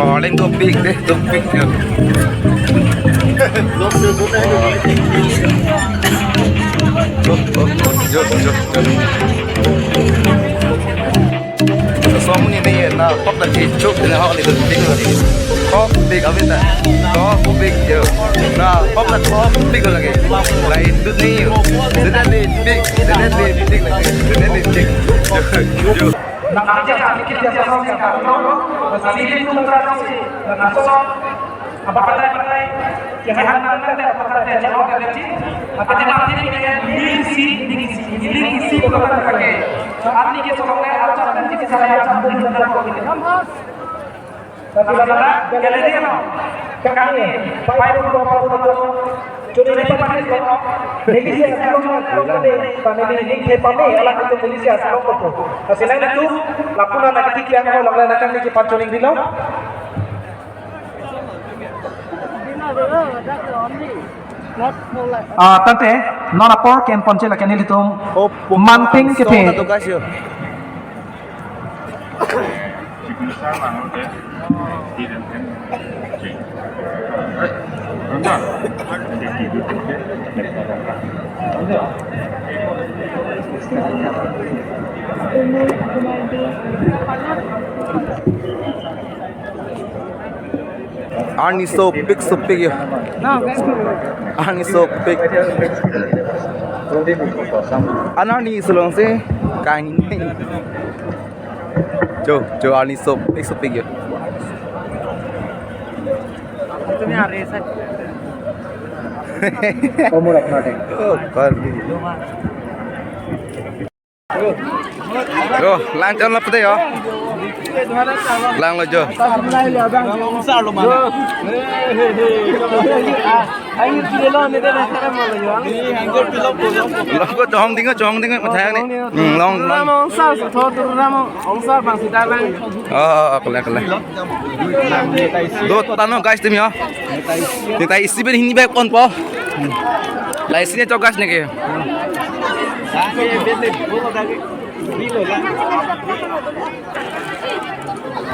lên topic deh, topik ya. Soalnya ini na pop lagi cuk dengan hal itu topik lagi. Topik apa itu? Topik je. Nah, pop lagi. Lain dunia. Sedang big lagi. Sedang big. Jo. Nanti jangan bikin dia sosok yang kau sedikit itu berarti dan sosok apa pandai yang hanya ada apa dia jawab dari apa dia nanti dia lingsi bukan pakai arti dia sosoknya harus nanti kita saya campur dengan kau ini tapi lama galeri no kami baik pun jadi ini pakai kalau Malaysia kalau panen ini ke panen alat itu Malaysia kalau itu hasilnya itu laporan nanti kita mau lakukan nanti panconing bilang tante nona por ken ponche la kenil itu manting ke pe Arni sopik ya. Arni sopik. Anani sulung sih kain ini. Jo Arni sopik ya. itu ni hari saya Umur apa nanti? Oh, kalbi. Yo, lancar lah putih ya. Lang lo jo. Long ko chong ting mathang ni. Long. Kele. Do tano guys tim ya. Ni tai isi ben hini back on po. Lai sini cho guys ni ke.